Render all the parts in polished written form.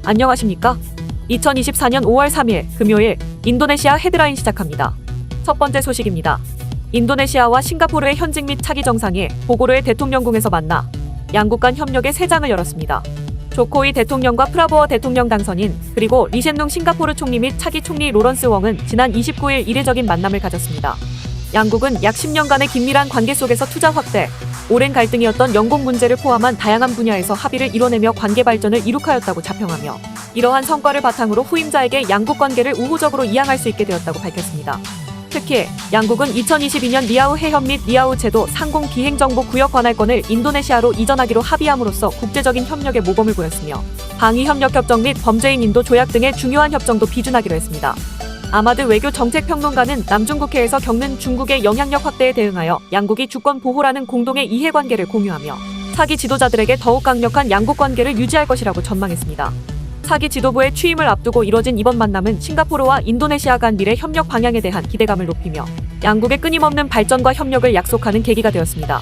안녕하십니까? 2024년 5월 3일 금요일 인도네시아 헤드라인 시작합니다. 첫 번째 소식입니다. 인도네시아와 싱가포르의 현직 및 차기 정상이 보고로의 대통령궁에서 만나 양국 간 협력의 새 장을 열었습니다. 조코이 대통령과 프라보어 대통령 당선인 그리고 리셴룽 싱가포르 총리 및 차기 총리 로런스 웡은 지난 29일 이례적인 만남을 가졌습니다. 양국은 약 10년간의 긴밀한 관계 속에서 투자 확대, 오랜 갈등이었던 영공 문제를 포함한 다양한 분야에서 합의를 이뤄내며 관계 발전을 이룩하였다고 자평하며 이러한 성과를 바탕으로 후임자에게 양국 관계를 우호적으로 이양할 수 있게 되었다고 밝혔습니다. 특히 양국은 2022년 리아우 해협 및 리아우 제도 상공 비행정보 구역 관할권을 인도네시아로 이전하기로 합의함으로써 국제적인 협력에 모범을 보였으며 방위협력협정 및 범죄인 인도 조약 등의 중요한 협정도 비준하기로 했습니다. 아마드 외교 정책평론가는 남중국해에서 겪는 중국의 영향력 확대에 대응하여 양국이 주권 보호라는 공동의 이해관계를 공유하며 차기 지도자들에게 더욱 강력한 양국 관계를 유지할 것이라고 전망했습니다. 차기 지도부의 취임을 앞두고 이뤄진 이번 만남은 싱가포르와 인도네시아 간 미래 협력 방향에 대한 기대감을 높이며 양국의 끊임없는 발전과 협력을 약속하는 계기가 되었습니다.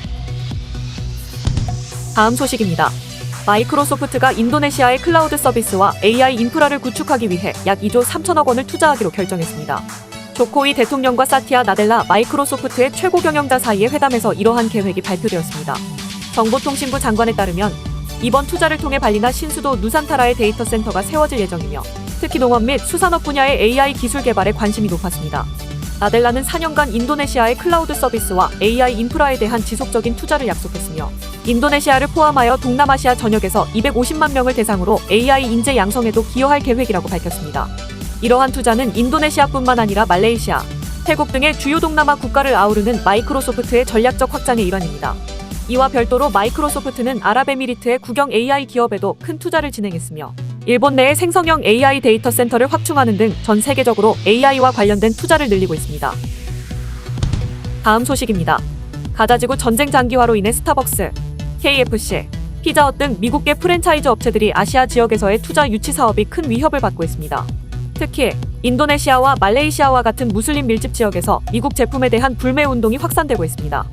다음 소식입니다. 마이크로소프트가 인도네시아의 클라우드 서비스와 AI 인프라를 구축하기 위해 약 2조 3천억 원을 투자하기로 결정했습니다. 조코이 대통령과 사티아 나델라 마이크로소프트의 최고 경영자 사이의 회담에서 이러한 계획이 발표되었습니다. 정보통신부 장관에 따르면 이번 투자를 통해 발리나 신수도 누산타라의 데이터 센터가 세워질 예정이며 특히 농업 및 수산업 분야의 AI 기술 개발에 관심이 높았습니다. 나델라는 4년간 인도네시아의 클라우드 서비스와 AI 인프라에 대한 지속적인 투자를 약속했으며 인도네시아를 포함하여 동남아시아 전역에서 250만 명을 대상으로 AI 인재 양성에도 기여할 계획이라고 밝혔습니다. 이러한 투자는 인도네시아뿐만 아니라 말레이시아, 태국 등의 주요 동남아 국가를 아우르는 마이크로소프트의 전략적 확장의 일환입니다. 이와 별도로 마이크로소프트는 아랍에미리트의 국영 AI 기업에도 큰 투자를 진행했으며 일본 내의 생성형 AI 데이터 센터를 확충하는 등 전 세계적으로 AI와 관련된 투자를 늘리고 있습니다. 다음 소식입니다. 가자지구 전쟁 장기화로 인해 스타벅스, KFC, 피자헛 등 미국계 프랜차이즈 업체들이 아시아 지역에서의 투자 유치 사업이 큰 위협을 받고 있습니다. 특히 인도네시아와 말레이시아와 같은 무슬림 밀집 지역에서 미국 제품에 대한 불매 운동이 확산되고 있습니다.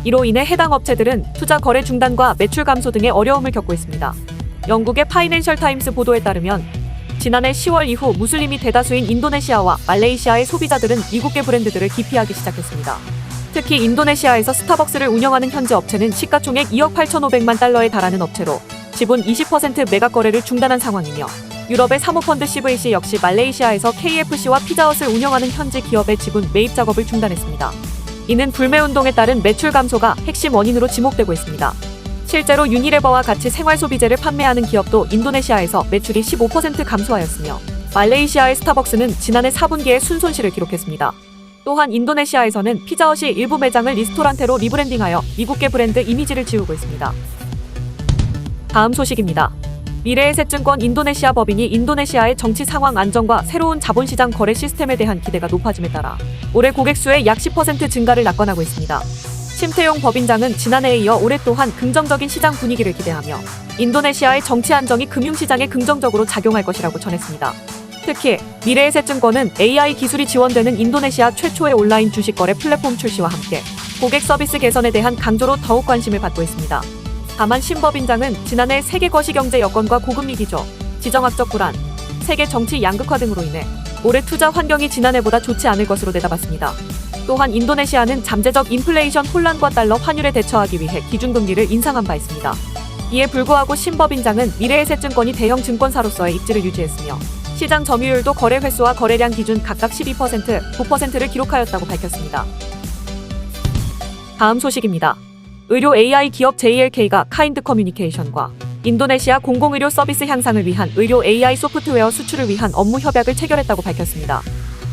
이로 인해 해당 업체들은 투자 거래 중단과 매출 감소 등의 어려움을 겪고 있습니다. 영국의 파이낸셜 타임스 보도에 따르면 지난해 10월 이후 무슬림이 대다수인 인도네시아와 말레이시아의 소비자들은 미국계 브랜드들을 기피하기 시작했습니다. 특히 인도네시아에서 스타벅스를 운영하는 현지 업체는 시가총액 2억 8,500만 달러에 달하는 업체로 지분 20% 매각 거래를 중단한 상황이며 유럽의 사모펀드 CVC 역시 말레이시아에서 KFC와 피자헛을 운영하는 현지 기업의 지분 매입 작업을 중단했습니다. 이는 불매운동에 따른 매출 감소가 핵심 원인으로 지목되고 있습니다. 실제로 유니레버와 같이 생활소비재를 판매하는 기업도 인도네시아에서 매출이 15% 감소하였으며 말레이시아의 스타벅스는 지난해 4분기에 순손실을 기록했습니다. 또한 인도네시아에서는 피자헛이 일부 매장을 리스토랑테로 리브랜딩하여 미국계 브랜드 이미지를 지우고 있습니다. 다음 소식입니다. 미래에셋증권 인도네시아 법인이 인도네시아의 정치 상황 안정과 새로운 자본시장 거래 시스템에 대한 기대가 높아짐에 따라 올해 고객 수의 약 10% 증가를 낙관하고 있습니다. 심태용 법인장은 지난해에 이어 올해 또한 긍정적인 시장 분위기를 기대하며 인도네시아의 정치 안정이 금융시장에 긍정적으로 작용할 것이라고 전했습니다. 특히 미래에셋증권은 AI 기술이 지원되는 인도네시아 최초의 온라인 주식 거래 플랫폼 출시와 함께 고객 서비스 개선에 대한 강조로 더욱 관심을 받고 있습니다. 다만 신 법인장은 지난해 세계 거시경제 여건과 고금리 기조, 지정학적 불안, 세계 정치 양극화 등으로 인해 올해 투자 환경이 지난해보다 좋지 않을 것으로 내다봤습니다. 또한 인도네시아는 잠재적 인플레이션 혼란과 달러 환율에 대처하기 위해 기준금리를 인상한 바 있습니다. 이에 불구하고 신 법인장은 미래에셋증권이 대형 증권사로서의 입지를 유지했으며 시장 점유율도 거래 횟수와 거래량 기준 각각 12%, 9%를 기록하였다고 밝혔습니다. 다음 소식입니다. 의료 AI 기업 JLK가 카인드 커뮤니케이션과 인도네시아 공공의료 서비스 향상을 위한 의료 AI 소프트웨어 수출을 위한 업무 협약을 체결했다고 밝혔습니다.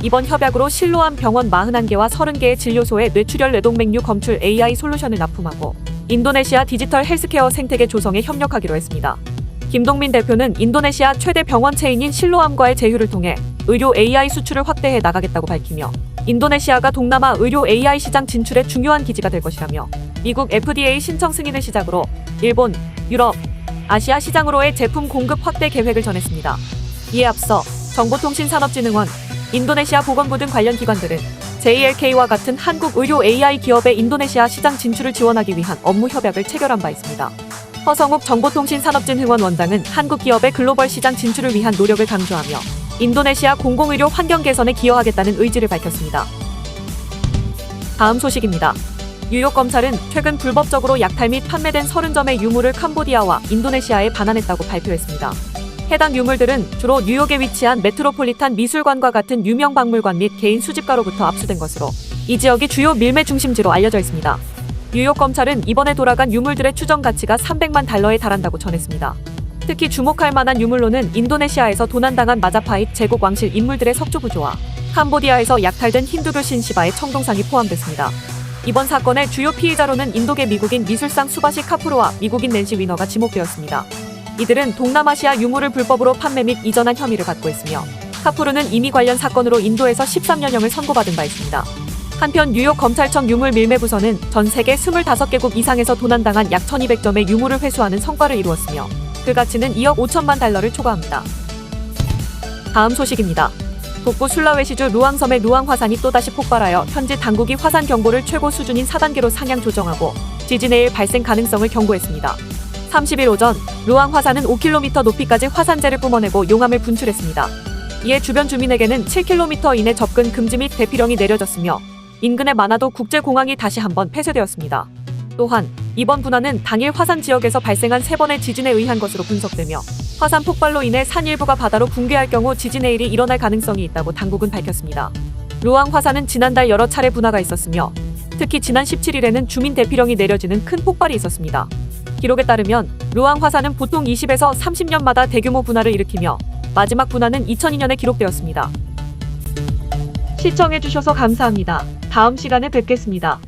이번 협약으로 실로암 병원 41개와 30개의 진료소에 뇌출혈 뇌동맥류 검출 AI 솔루션을 납품하고 인도네시아 디지털 헬스케어 생태계 조성에 협력하기로 했습니다. 김동민 대표는 인도네시아 최대 병원 체인인 실로암과의 제휴를 통해 의료 AI 수출을 확대해 나가겠다고 밝히며 인도네시아가 동남아 의료 AI 시장 진출의 중요한 기지가 될 것이라며 미국 FDA 신청 승인을 시작으로 일본, 유럽, 아시아 시장으로의 제품 공급 확대 계획을 전했습니다. 이에 앞서 정보통신산업진흥원, 인도네시아 보건부 등 관련 기관들은 JLK와 같은 한국 의료 AI 기업의 인도네시아 시장 진출을 지원하기 위한 업무 협약을 체결한 바 있습니다. 허성욱 정보통신산업진흥원 원장은 한국 기업의 글로벌 시장 진출을 위한 노력을 강조하며 인도네시아 공공의료 환경 개선에 기여하겠다는 의지를 밝혔습니다. 다음 소식입니다. 뉴욕 검찰은 최근 불법적으로 약탈 및 판매된 30점의 유물을 캄보디아와 인도네시아에 반환했다고 발표했습니다. 해당 유물들은 주로 뉴욕에 위치한 메트로폴리탄 미술관과 같은 유명 박물관 및 개인 수집가로부터 압수된 것으로 이 지역이 주요 밀매 중심지로 알려져 있습니다. 뉴욕 검찰은 이번에 돌아간 유물들의 추정 가치가 300만 달러에 달한다고 전했습니다. 특히 주목할 만한 유물로는 인도네시아에서 도난당한 마자파잇 제국 왕실 인물들의 석조구조와 캄보디아에서 약탈된 힌두교 신시바의 청동상이 포함됐습니다. 이번 사건의 주요 피의자로는 인도계 미국인 미술상 수바시 카푸르와 미국인 낸시 위너가 지목되었습니다. 이들은 동남아시아 유물을 불법으로 판매 및 이전한 혐의를 받고 있으며 카푸르는 이미 관련 사건으로 인도에서 13년형을 선고받은 바 있습니다. 한편 뉴욕 검찰청 유물 밀매부서는 전 세계 25개국 이상에서 도난당한 약 1200점의 유물을 회수하는 성과를 이루었으며 그 가치는 2억 5천만 달러를 초과합니다. 다음 소식입니다. 북부 술라웨시주 루앙섬의 루앙 화산이 또다시 폭발하여 현지 당국이 화산 경보를 최고 수준인 4단계로 상향 조정하고 지진해일 발생 가능성을 경고했습니다. 30일 오전 루앙 화산은 5km 높이까지 화산재를 뿜어내고 용암을 분출했습니다. 이에 주변 주민에게는 7km 이내 접근 금지 및 대피령이 내려졌으며 인근의 마나도 국제공항이 다시 한번 폐쇄되었습니다. 또한 이번 분화는 당일 화산 지역에서 발생한 3번의 지진에 의한 것으로 분석되며 화산 폭발로 인해 산 일부가 바다로 붕괴할 경우 지진해일이 일어날 가능성이 있다고 당국은 밝혔습니다. 루앙 화산은 지난달 여러 차례 분화가 있었으며 특히 지난 17일에는 주민 대피령이 내려지는 큰 폭발이 있었습니다. 기록에 따르면 루앙 화산은 보통 20에서 30년마다 대규모 분화를 일으키며 마지막 분화는 2002년에 기록되었습니다. 시청해주셔서 감사합니다. 다음 시간에 뵙겠습니다.